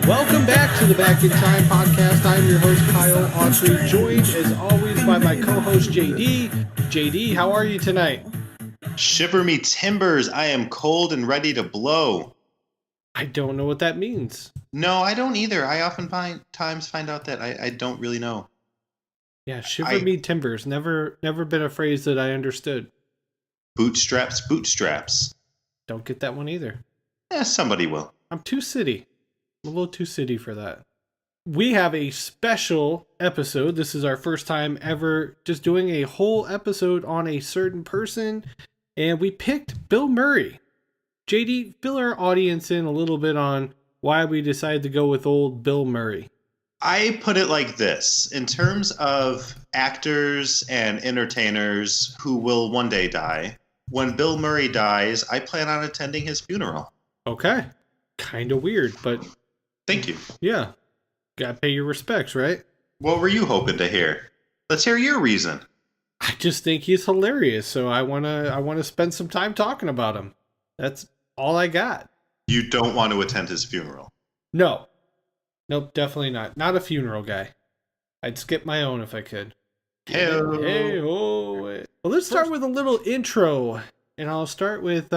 Welcome back to the Back in Time podcast. I'm your host, Kyle Autry, joined as always by my co-host, JD. JD, how are you tonight? Shiver me timbers, I am cold and ready to blow. I don't know what that means. No, I don't either. I often find out that I don't really know. Yeah, shiver me timbers. Never been a phrase that I understood. Bootstraps. Don't get that one either. Yeah, somebody will. I'm too city. I'm a little too city for that. We have a special episode. This is our first time ever just doing a whole episode on a certain person. And we picked Bill Murray. JD, fill our audience in a little bit on why we decided to go with old Bill Murray. I put it like this. In terms of actors and entertainers who will one day die, when Bill Murray dies, I plan on attending his funeral. Okay. Kind of weird, but... Thank you. Yeah. Gotta pay your respects, right? What were you hoping to hear? Let's hear your reason. I just think he's hilarious, so I wanna spend some time talking about him. That's all I got. You don't want to attend his funeral? No. Nope, definitely not. Not a funeral guy. I'd skip my own if I could. Hey-ho. Well, let's start with a little intro, and I'll start with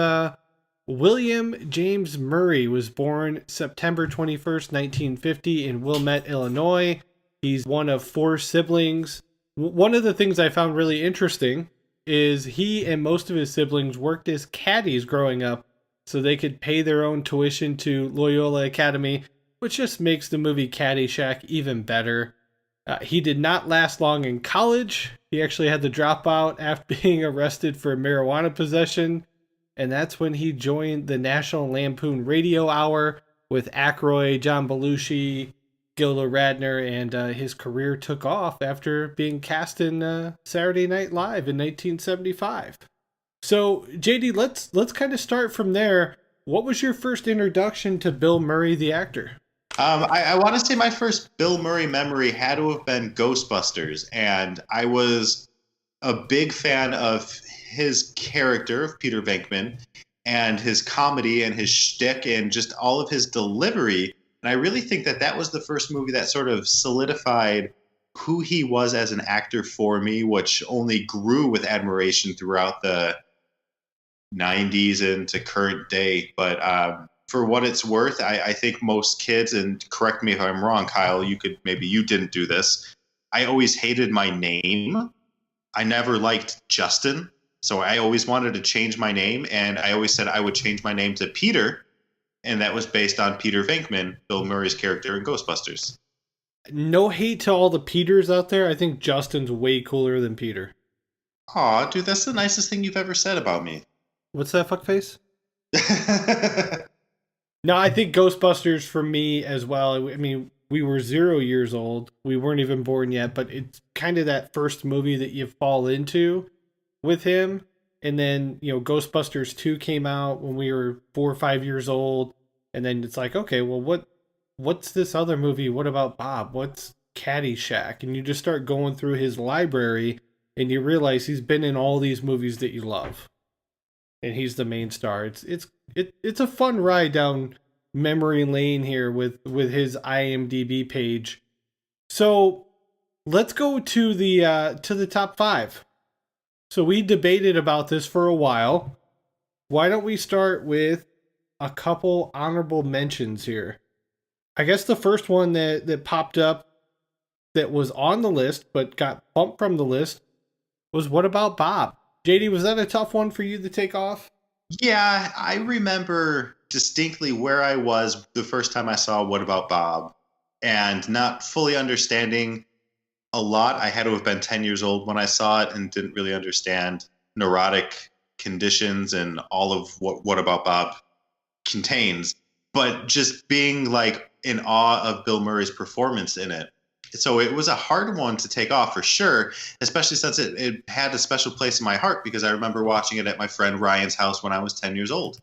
William James Murray was born September 21st, 1950 in Wilmette, Illinois. He's one of four siblings. One of the things I found really interesting is he and most of his siblings worked as caddies growing up so they could pay their own tuition to Loyola Academy, which just makes the movie Caddyshack even better. He did not last long in college. He actually had to drop out after being arrested for marijuana possession. And that's when he joined the National Lampoon Radio Hour with Aykroyd, John Belushi, Gilda Radner, and his career took off after being cast in Saturday Night Live in 1975. So, JD, let's kind of start from there. What was your first introduction to Bill Murray, the actor? I want to say my first Bill Murray memory had to have been Ghostbusters, and I was a big fan of his character of Peter Venkman and his comedy and his shtick and just all of his delivery. And I really think that was the first movie that sort of solidified who he was as an actor for me, which only grew with admiration throughout the 90s and to current day. But for what it's worth, I think most kids, and correct me if I'm wrong, Kyle, maybe you didn't do this. I always hated my name. I never liked Justin. So I always wanted to change my name, and I always said I would change my name to Peter, and that was based on Peter Venkman, Bill Murray's character in Ghostbusters. No hate to all the Peters out there. I think Justin's way cooler than Peter. Aw, dude, that's the nicest thing you've ever said about me. What's that, fuckface? No, I think Ghostbusters for me as well. I mean, we were 0 years old. We weren't even born yet, but it's kind of that first movie that you fall into with him. And then, Ghostbusters 2 came out when we were 4 or 5 years old. And then it's like, okay, well, what's this other movie? What about Bob? What's Caddyshack? And you just start going through his library and you realize he's been in all these movies that you love. And he's the main star. It's a fun ride down memory lane here with his IMDb page. So let's go to the top 5. So we debated about this for a while. Why don't we start with a couple honorable mentions here? I guess the first one that popped up that was on the list but got bumped from the list was What About Bob? JD, was that a tough one for you to take off? Yeah, I remember distinctly where I was the first time I saw What About Bob, and not fully understanding a lot. I had to have been 10 years old when I saw it and didn't really understand neurotic conditions and all of what About Bob contains, but just being like in awe of Bill Murray's performance in it. So it was a hard one to take off for sure, especially since it had a special place in my heart because I remember watching it at my friend Ryan's house when I was 10 years old.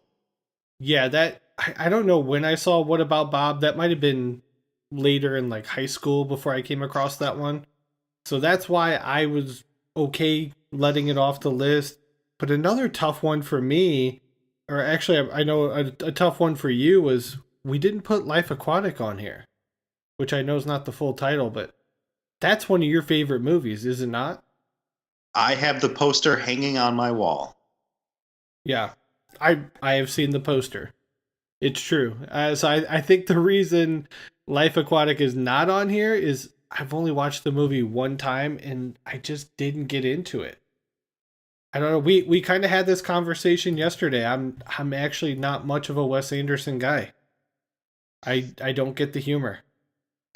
Yeah, I don't know when I saw What About Bob. That might have been later in like high school before I came across that one. So that's why I was okay letting it off the list. But another tough one for me, or actually I know a tough one for you, was we didn't put Life Aquatic on here, which I know is not the full title, but that's one of your favorite movies, is it not? I have the poster hanging on my wall. Yeah, I have seen the poster. It's true. So I think the reason Life Aquatic is not on here is I've only watched the movie one time and I just didn't get into it. I don't know. We kind of had this conversation yesterday. I'm actually not much of a Wes Anderson guy. I don't get the humor.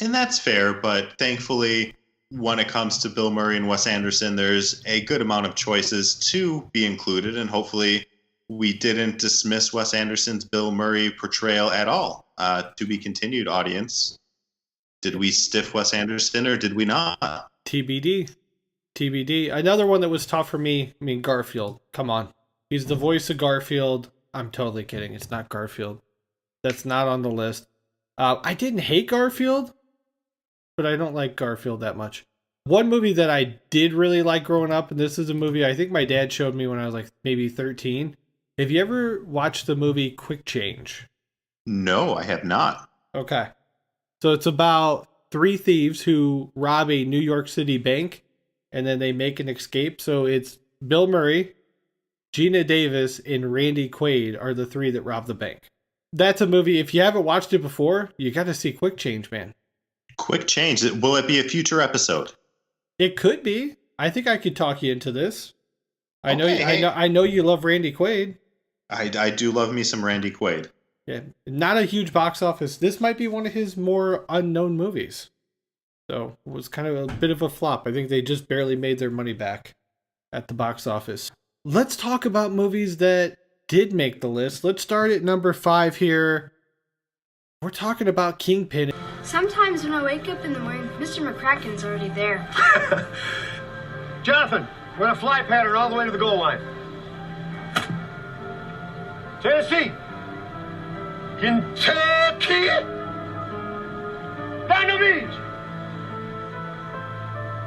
And that's fair, but thankfully, when it comes to Bill Murray and Wes Anderson, there's a good amount of choices to be included, and hopefully we didn't dismiss Wes Anderson's Bill Murray portrayal at all. To be continued, audience. Did we stiff Wes Anderson or did we not? TBD. TBD. Another one that was tough for me, I mean, Garfield. Come on. He's the voice of Garfield. I'm totally kidding. It's not Garfield. That's not on the list. I didn't hate Garfield, but I don't like Garfield that much. One movie that I did really like growing up, and this is a movie I think my dad showed me when I was like maybe 13. Have you ever watched the movie Quick Change? No, I have not. Okay. So it's about three thieves who rob a New York City bank, and then they make an escape. So it's Bill Murray, Gina Davis, and Randy Quaid are the three that rob the bank. That's a movie, if you haven't watched it before, you got to see Quick Change, man. Quick Change. Will it be a future episode? It could be. I think I could talk you into this. I Okay. I know you love Randy Quaid. I do love me some Randy Quaid. Yeah, not a huge box office. This might be one of his more unknown movies. So it was kind of a bit of a flop. I think they just barely made their money back at the box office. Let's talk about movies that did make the list. Let's start at number 5 here. We're talking about Kingpin. Sometimes when I wake up in the morning, Mr. McCracken's already there. Jonathan, run a fly pattern all the way to the goal line. Tennessee. Kentucky. Down the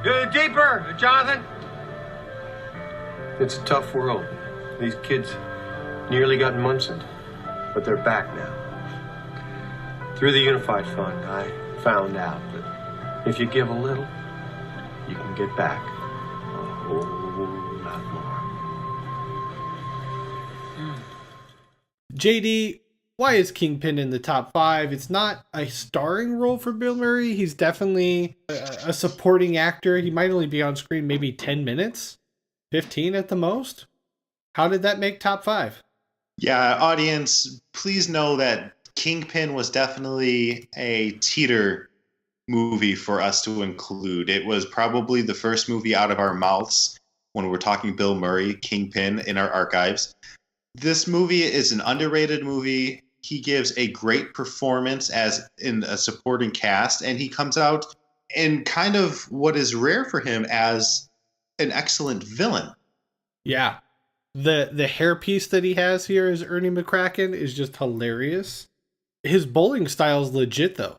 beach. Deeper, Jonathan. It's a tough world. These kids nearly got Munson, but they're back now. Through the Unified Fund, I found out that if you give a little, you can get back a whole lot more. JD, why is Kingpin in the top 5? It's not a starring role for Bill Murray. He's definitely a supporting actor. He might only be on screen maybe 10 minutes, 15 at the most. How did that make top 5? Yeah, audience, please know that Kingpin was definitely a teeter movie for us to include. It was probably the first movie out of our mouths when we're talking Bill Murray, Kingpin, in our archives. This movie is an underrated movie. He gives a great performance as in a supporting cast, and he comes out in kind of what is rare for him as an excellent villain. Yeah. The hairpiece that he has here as Ernie McCracken is just hilarious. His bowling style is legit, though.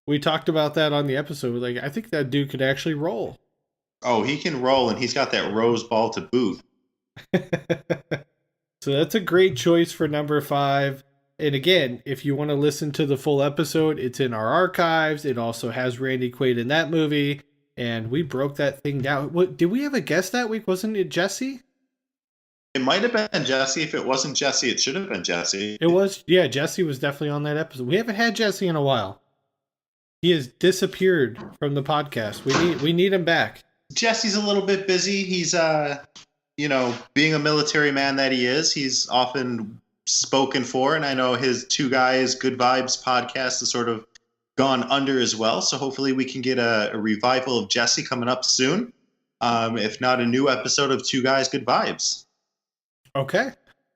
We talked about that on the episode. Like, I think that dude could actually roll. Oh, he can roll, and he's got that rose ball to boot. So that's a great choice for number 5. And again, if you want to listen to the full episode, it's in our archives. It also has Randy Quaid in that movie. And we broke that thing down. What, did we have a guest that week? Wasn't it Jesse? It might have been Jesse. If it wasn't Jesse, it should have been Jesse. It was. Yeah, Jesse was definitely on that episode. We haven't had Jesse in a while. He has disappeared from the podcast. We need him back. Jesse's a little bit busy. He's being a military man that he is, he's often spoken for, and I know his Two Guys Good Vibes podcast has sort of gone under as well. So hopefully we can get a revival of Jesse coming up soon. If not a new episode of Two Guys Good Vibes. Okay.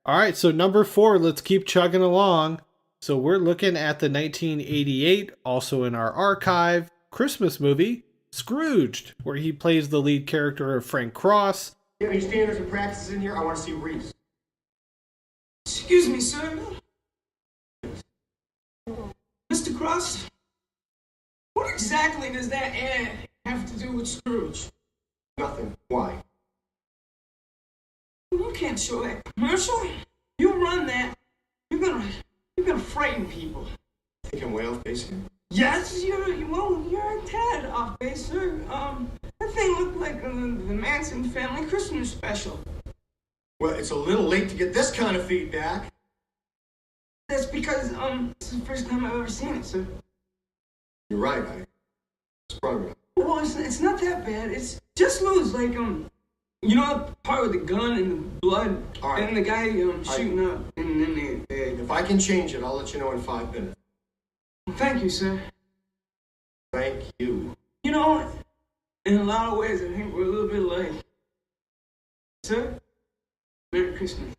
All right. So number 4, let's keep chugging along. So we're looking at the 1988, also in our archive, Christmas movie, Scrooged, where he plays the lead character of Frank Cross. Any standards and practices in here? I want to see Reese. Excuse me, sir. Mr. Cross, what exactly does that ad have to do with Scrooge? Nothing. Why? You can't show that commercial. You run that, you're gonna frighten people. Think I'm way off base here? Yes, you're a tad off base, sir. That thing looked like the Manson family Christmas special. Well, it's a little late to get this kind of feedback. That's because, it's the first time I've ever seen it, sir. You're right, I sprung it. Well, it's not that bad. It's just Lou's, like, you know that part with the gun and the blood, All right. and the guy, shooting up, and then they... If I can change it, I'll let you know in 5 minutes. Thank you, sir. Thank you. You know, in a lot of ways, I think we're a little bit alike. Sir, Merry Christmas.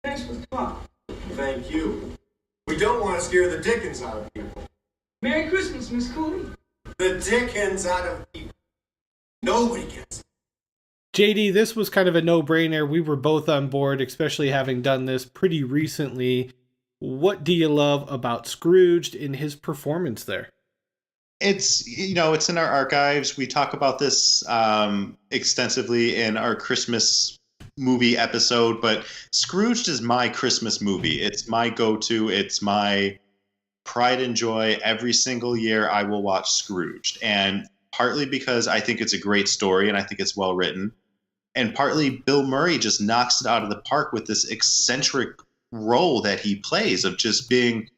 Thanks for the call. Thank you. We don't want to scare the dickens out of people. Merry Christmas, Miss Cooley. The dickens out of people. Nobody gets it. JD, this was kind of a no-brainer. We were both on board, especially having done this pretty recently. What do you love about Scrooged in his performance there? It's it's in our archives. We talk about this extensively in our Christmas movie episode, but Scrooged is my Christmas movie. It's my go-to. It's my pride and joy. Every single year I will watch Scrooged, and partly because I think it's a great story and I think it's well written, and partly Bill Murray just knocks it out of the park with this eccentric role that he plays of just being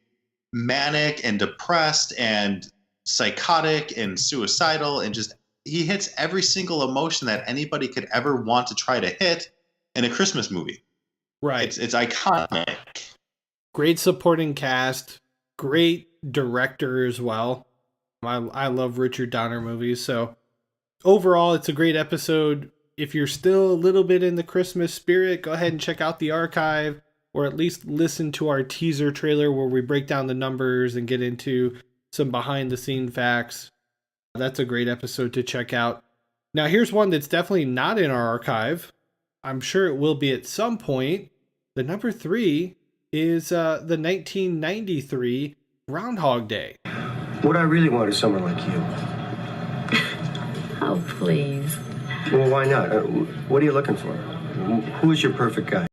manic and depressed and psychotic and suicidal, and just he hits every single emotion that anybody could ever want to try to hit in a Christmas movie. Right. It's iconic. Great supporting cast, great director as well. I love Richard Donner movies, so overall it's a great episode. If you're still a little bit in the Christmas spirit, go ahead and check out the archive, or at least listen to our teaser trailer where we break down the numbers and get into some behind-the-scene facts. That's a great episode to check out. Now, here's one that's definitely not in our archive. I'm sure it will be at some point. The number 3 is the 1993 Groundhog Day. What I really want is someone like you. Oh, please. Well, why not? What are you looking for? Who is your perfect guy?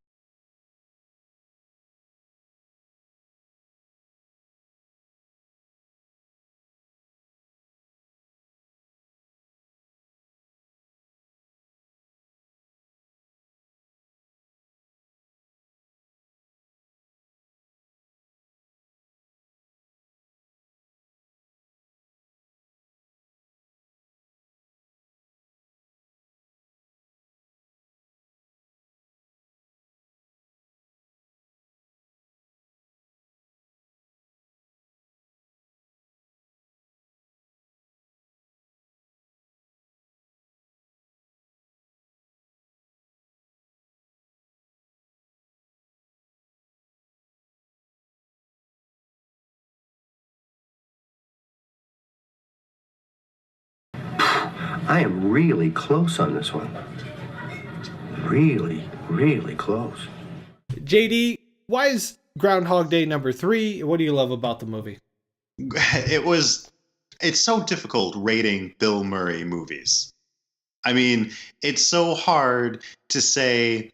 I am really close on this one. Really, really close. JD, why is Groundhog Day number 3? What do you love about the movie? It's so difficult rating Bill Murray movies. I mean, it's so hard to say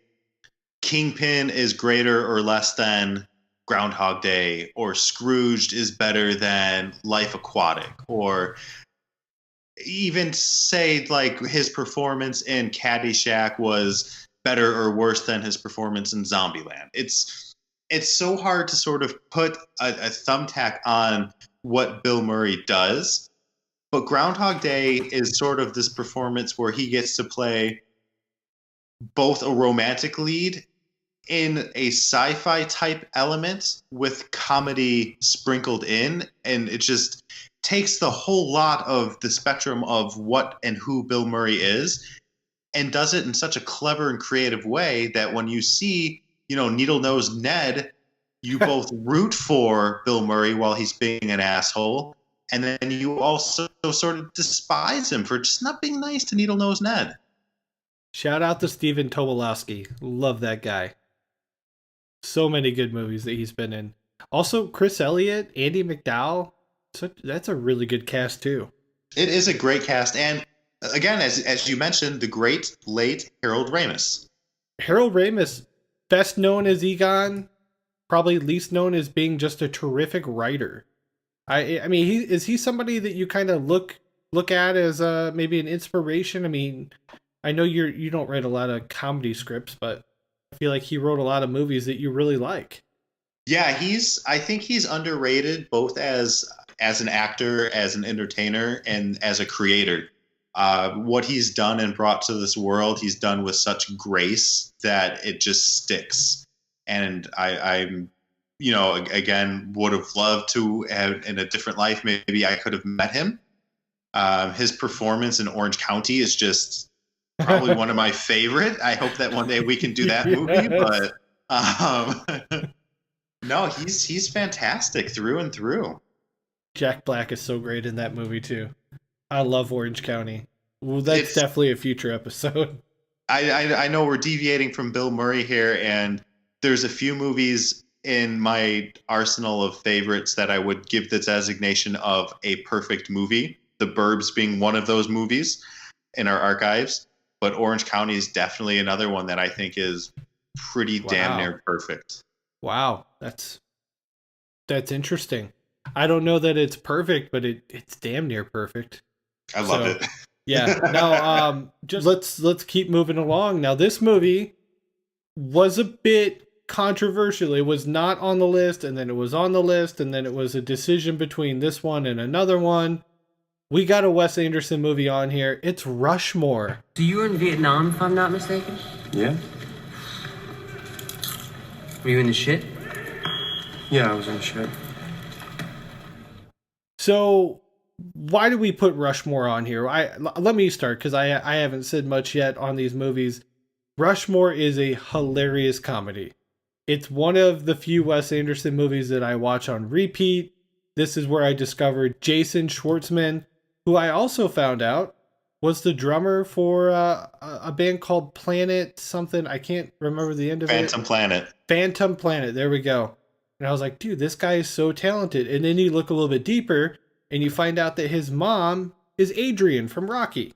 Kingpin is greater or less than Groundhog Day, or Scrooged is better than Life Aquatic, or even say like his performance in Caddyshack was better or worse than his performance in Zombieland. It's so hard to sort of put a thumbtack on what Bill Murray does, but Groundhog Day is sort of this performance where he gets to play both a romantic lead in a sci-fi type element with comedy sprinkled in, and it just takes the whole lot of the spectrum of what and who Bill Murray is and does it in such a clever and creative way that when you see, Needle-Nosed Ned, you both root for Bill Murray while he's being an asshole, and then you also sort of despise him for just not being nice to Needle-Nosed Ned. Shout out to Stephen Tobolowsky. Love that guy. So many good movies that he's been in. Also, Chris Elliott, Andy McDowell. That's a really good cast too. It is a great cast, and again, as you mentioned, the great late Harold Ramis. Harold Ramis, best known as Egon, probably least known as being just a terrific writer. I mean, is he somebody that you kind of look at as maybe an inspiration? I mean, I know you don't write a lot of comedy scripts, but I feel like he wrote a lot of movies that you really like. Yeah, I think he's underrated both as an actor, as an entertainer, and as a creator. What he's done and brought to this world, he's done with such grace that it just sticks. And I'm, again, would have loved to have, in a different life, maybe I could have met him. His performance in Orange County is just probably one of my favorite. I hope that one day we can do that movie, but no, he's fantastic through and through. Jack Black is so great in that movie too. I love Orange County. Well, that's definitely a future episode. I know we're deviating from Bill Murray here, and there's a few movies in my arsenal of favorites that I would give the designation of a perfect movie. The Burbs being one of those movies in our archives, but Orange County is definitely another one that I think is pretty damn near perfect. Wow, that's interesting. I don't know that it's perfect, but it's damn near perfect. I love it. Yeah. Now, just let's keep moving along. Now, this movie was a bit controversial. It was not on the list, and then it was on the list, and then it was a decision between this one and another one. We got a Wes Anderson movie on here. It's Rushmore. So you were in Vietnam, if I'm not mistaken? Yeah? Were you in the shit? Yeah, I was in shit. So, why do we put Rushmore on here? Let me start, because I haven't said much yet on these movies. Rushmore is a hilarious comedy. It's one of the few Wes Anderson movies that I watch on repeat. This is where I discovered Jason Schwartzman, who I also found out was the drummer for a band called Planet something. I can't remember the end of it. Phantom Planet. There we go. And I was like, dude, this guy is so talented. And then you look a little bit deeper and you find out that his mom is Adrian from Rocky.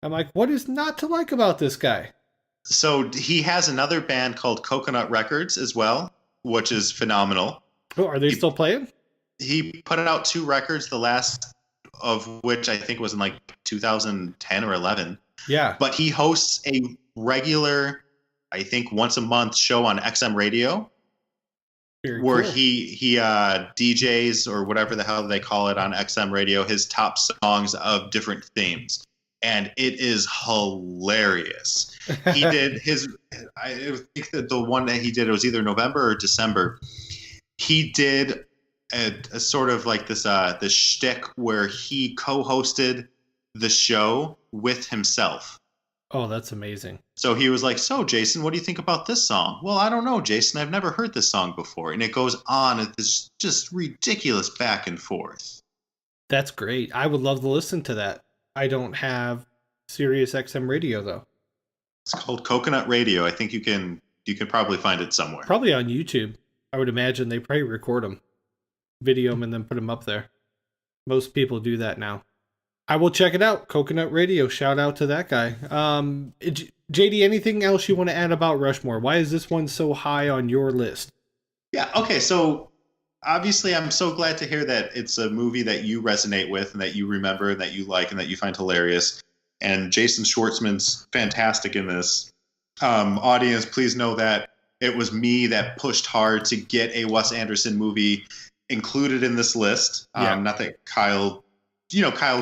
I'm like, what is not to like about this guy? So he has another band called Coconut Records as well, which is phenomenal. Oh, are they still playing? He put out 2 records, the last of which I think was in like 2010 or 11. Yeah. But he hosts a regular, I think once a month show on XM radio. Very where cool. he DJs or whatever the hell they call it on XM radio, his top songs of different themes. And it is hilarious. He did I think that the one that he did, it was either November or December. He did a sort of like this shtick where he co-hosted the show with himself. Oh, that's amazing. So he was like, so Jason, what do you think about this song? Well, I don't know, Jason. I've never heard this song before. And it goes on at this just ridiculous back and forth. That's great. I would love to listen to that. I don't have Sirius XM radio though. It's called Coconut Radio. I think you can probably find it somewhere. Probably on YouTube. I would imagine they probably record them, video them, and then put them up there. Most people do that now. I will check it out. Coconut Radio. Shout out to that guy. JD, anything else you want to add about Rushmore? Why is this one so high on your list? Yeah. Okay. So obviously, I'm so glad to hear that it's a movie that you resonate with and that you remember and that you like and that you find hilarious. And Jason Schwartzman's fantastic in this. Audience, please know that it was me that pushed hard to get a Wes Anderson movie included in this list. Not that Kyle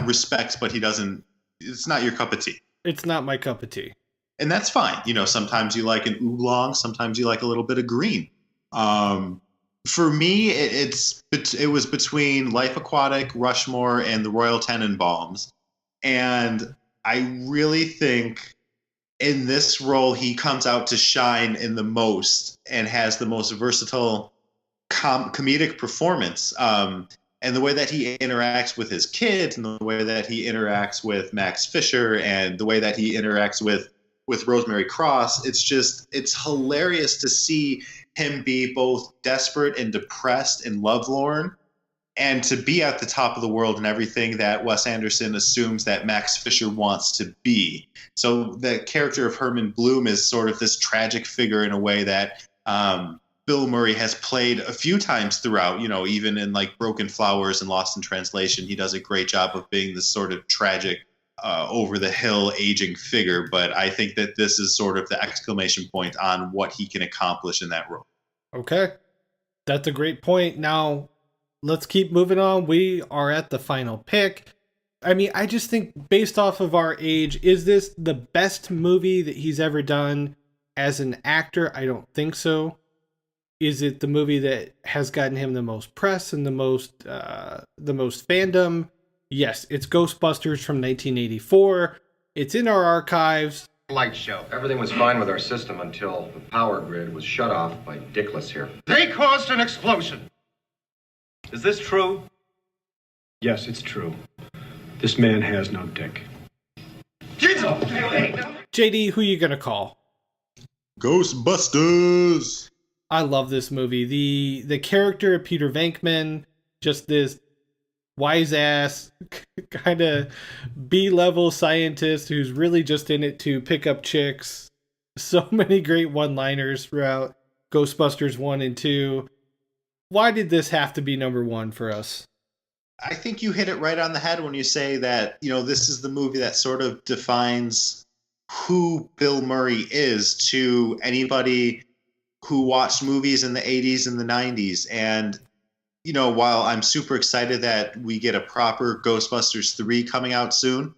respects, but he doesn't. It's not your cup of tea. It's not my cup of tea. And that's fine. Sometimes you like an oolong, sometimes you like a little bit of green. For me, it was between Life Aquatic, Rushmore, and the Royal Tenenbaums. And I really think in this role, he comes out to shine in the most and has the most versatile comedic performance. And the way that he interacts with his kids and the way that he interacts with Max Fisher and the way that he interacts with Rosemary Cross, it's hilarious to see him be both desperate and depressed and lovelorn, and to be at the top of the world and everything that Wes Anderson assumes that Max Fisher wants to be. So the character of Herman Bloom is sort of this tragic figure in a way that Bill Murray has played a few times throughout, even in like Broken Flowers and Lost in Translation. He does a great job of being this sort of tragic, over the hill aging figure. But I think that this is sort of the exclamation point on what he can accomplish in that role. Okay. That's a great point. Now, let's keep moving on. We are at the final pick. I mean, I just think based off of our age, is this the best movie that he's ever done as an actor? I don't think so. Is it the movie that has gotten him the most press and the most fandom? Yes, it's Ghostbusters from 1984. It's in our archives. Light show. Everything was fine with our system until the power grid was shut off by Dickless here. They caused an explosion. Is this true? Yes, it's true. This man has no dick. JD, who you gonna call? Ghostbusters! I love this movie. The character of Peter Venkman, just this wise ass kind of B-level scientist who's really just in it to pick up chicks. So many great one-liners throughout Ghostbusters 1 and 2. Why did this have to be number one for us? I think you hit it right on the head when you say that, this is the movie that sort of defines who Bill Murray is to anybody who watched movies in the 80s and the 90s. And, while I'm super excited that we get a proper Ghostbusters 3 coming out soon,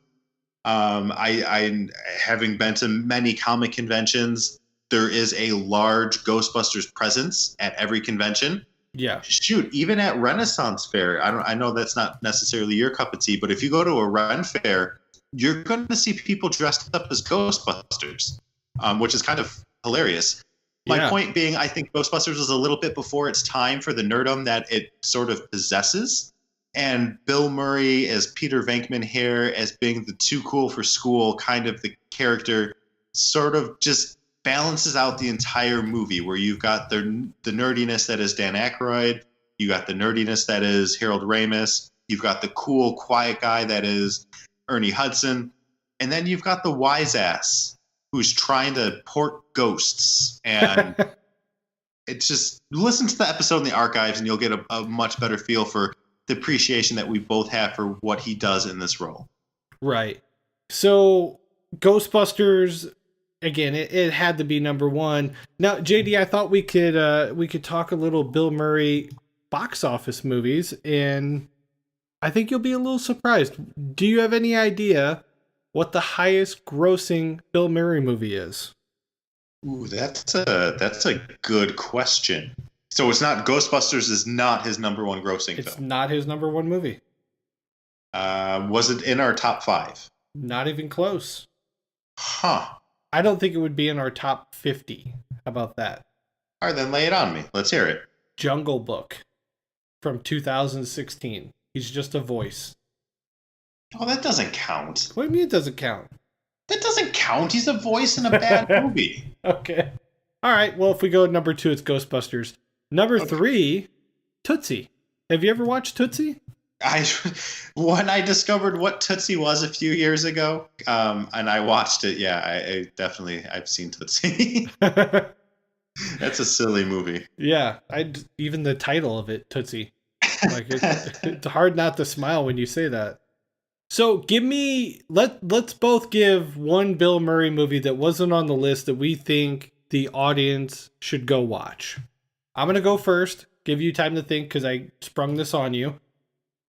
I having been to many comic conventions, there is a large Ghostbusters presence at every convention. Yeah. Shoot, even at Renaissance Fair, I know that's not necessarily your cup of tea, but if you go to a Ren Fair, you're going to see people dressed up as Ghostbusters, which is kind of hilarious. My point being, I think Ghostbusters was a little bit before its time for the nerdom that it sort of possesses. And Bill Murray as Peter Venkman here as being the too cool for school kind of the character sort of just balances out the entire movie, where you've got the nerdiness that is Dan Aykroyd, you got the nerdiness that is Harold Ramis, you've got the cool, quiet guy that is Ernie Hudson, and then you've got the wise ass who's trying to port ghosts. And it's just, listen to the episode in the archives and you'll get a much better feel for the appreciation that we both have for what he does in this role. Right. So Ghostbusters, again, it had to be number one. Now, JD, I thought we could talk a little Bill Murray box office movies, and I think you'll be a little surprised. Do you have any idea what the highest grossing Bill Murray movie is? Ooh, that's a good question. So it's not, Ghostbusters is not his number one grossing film. It's not his number one movie. Was it in our top 5? Not even close. Huh. I don't think it would be in our top 50. How about that? All right, then lay it on me. Let's hear it. Jungle Book from 2016. He's just a voice. Oh, that doesn't count. What do you mean it doesn't count? That doesn't count. He's a voice in a bad movie. Okay. All right. Well, if we go to number 2, it's Ghostbusters. Number 3, Tootsie. Have you ever watched Tootsie? When I discovered what Tootsie was a few years ago, and I watched it, I've seen Tootsie. That's a silly movie. Yeah, even the title of it, Tootsie. Like it's hard not to smile when you say that. So let's both give one Bill Murray movie that wasn't on the list that we think the audience should go watch. I'm gonna go first. Give you time to think because I sprung this on you.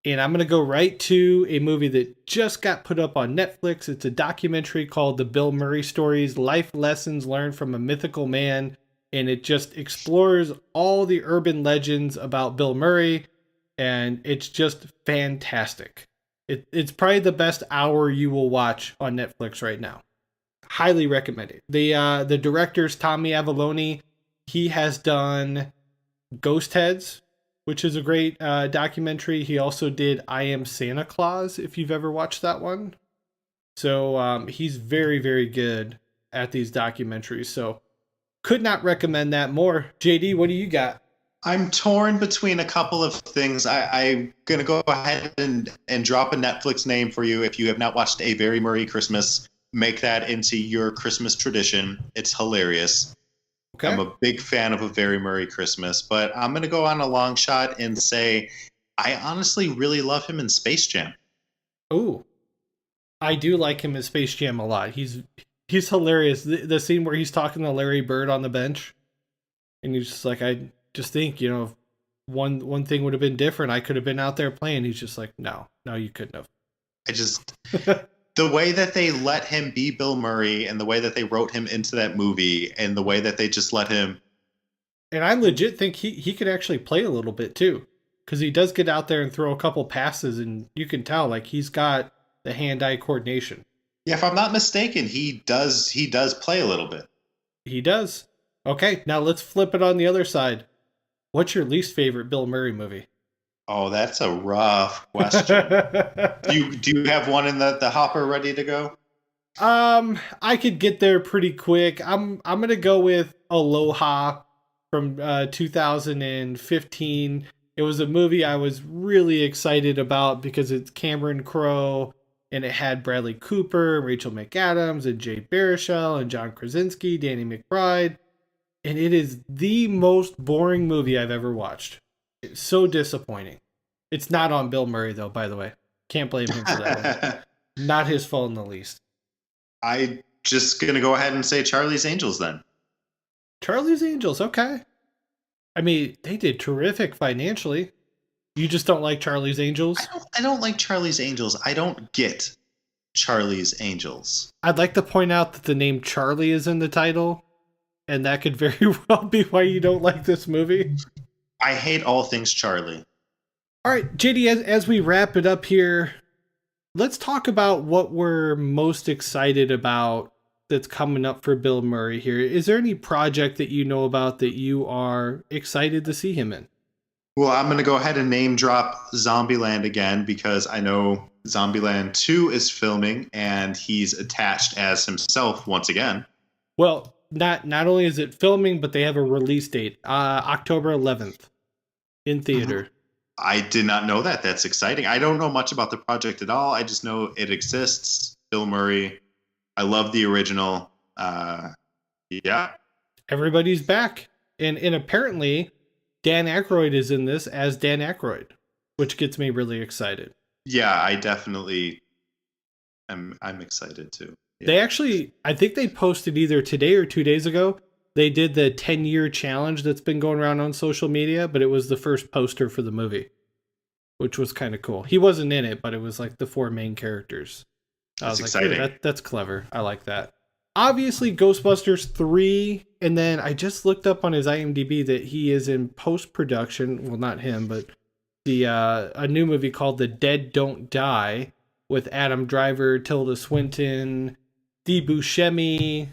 And I'm going to go right to a movie that just got put up on Netflix. It's a documentary called The Bill Murray Stories, Life Lessons Learned from a Mythical Man. And it just explores all the urban legends about Bill Murray. And it's just fantastic. It's probably the best hour you will watch on Netflix right now. Highly recommend it. The director's Tommy Avalone. He has done Ghost Heads, which is a great documentary. He also did I Am Santa Claus, if you've ever watched that one. So he's very, very good at these documentaries. So could not recommend that more. JD, what do you got? I'm torn between a couple of things. I'm going to go ahead and drop a Netflix name for you. If you have not watched A Very Murray Christmas, make that into your Christmas tradition. It's hilarious. Okay. I'm a big fan of A Very Merry Christmas, but I'm going to go on a long shot and say I honestly really love him in Space Jam. Ooh. I do like him in Space Jam a lot. He's hilarious. The scene where he's talking to Larry Bird on the bench, and he's just like, I just think, you know, if one thing would have been different, I could have been out there playing. He's just like, no, you couldn't have. The way that they let him be Bill Murray and the way that they wrote him into that movie and the way that they just let him. And I legit think he could actually play a little bit too, because he does get out there and throw a couple passes, and you can tell like he's got the hand-eye coordination. Yeah, if I'm not mistaken, he does play a little bit. He does. Okay, now let's flip it on the other side. What's your least favorite Bill Murray movie? Oh, that's a rough question. do you have one in the hopper ready to go? I could get there pretty quick. I'm gonna go with Aloha from 2015. It was a movie I was really excited about because it's Cameron Crowe, and it had Bradley Cooper, Rachel McAdams, and Jay Baruchel, and John Krasinski, Danny McBride. And it is the most boring movie I've ever watched. It's so disappointing. It's not on Bill Murray, though, by the way. Can't blame him for that one. Not his fault in the least. I just going to go ahead and say Charlie's Angels, then. Charlie's Angels, okay. I mean, they did terrific financially. You just don't like Charlie's Angels? I don't like Charlie's Angels. I don't get Charlie's Angels. I'd like to point out that the name Charlie is in the title, and that could very well be why you don't like this movie. I hate all things Charlie. All right, JD, as we wrap it up here, let's talk about what we're most excited about that's coming up for Bill Murray here. Is there any project that you know about that you are excited to see him in? Well, I'm going to go ahead and name drop Zombieland again because I know Zombieland 2 is filming and he's attached as himself once again. Well, not only is it filming, but they have a release date, October 11th in theater. I did not know that. That's exciting. I don't know much about the project at all. I just know it exists. Bill Murray. I love the original. Yeah. Everybody's back. And apparently Dan Aykroyd is in this as Dan Aykroyd, which gets me really excited. Yeah, I definitely I'm excited too. Yeah. They actually, I think they posted either today or 2 days ago, they did the 10-year challenge that's been going around on social media, but it was the first poster for the movie, which was kind of cool. He wasn't in it, but it was like the four main characters. That's exciting. Like, that's clever. I like that. Obviously, Ghostbusters 3, and then I just looked up on his IMDb that he is in post-production. Well, not him, but a new movie called The Dead Don't Die with Adam Driver, Tilda Swinton, Steve Buscemi,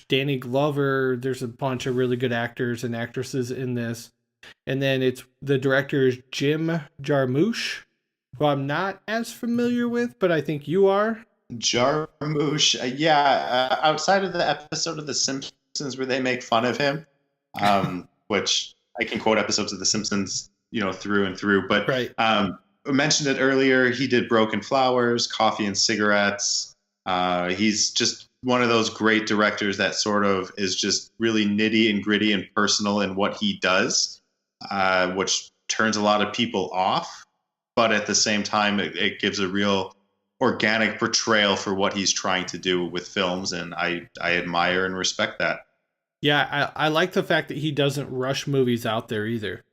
Danny Glover. There's a bunch of really good actors and actresses in this. And then it's the director is Jim Jarmusch, who I'm not as familiar with, but I think you are. Jarmusch, outside of the episode of The Simpsons where they make fun of him, which I can quote episodes of The Simpsons, through and through. But right. I mentioned it earlier. He did Broken Flowers, Coffee and Cigarettes. He's just one of those great directors that sort of is just really nitty and gritty and personal in what he does, which turns a lot of people off. But at the same time, it gives a real organic portrayal for what he's trying to do with films. And I admire and respect that. Yeah, I like the fact that he doesn't rush movies out there either.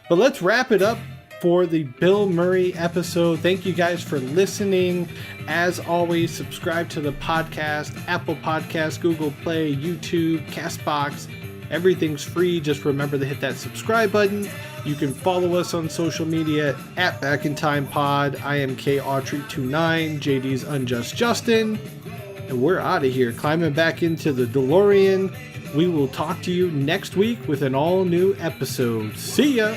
But let's wrap it up for the Bill Murray episode. Thank you guys for listening. As always, subscribe to the podcast, Apple Podcasts, Google Play, YouTube, CastBox. Everything's free. Just remember to hit that subscribe button. You can follow us on social media at backintimepod. I am KAutry29, JD's Unjust Justin. And we're out of here, climbing back into the DeLorean. We will talk to you next week with an all-new episode. See ya!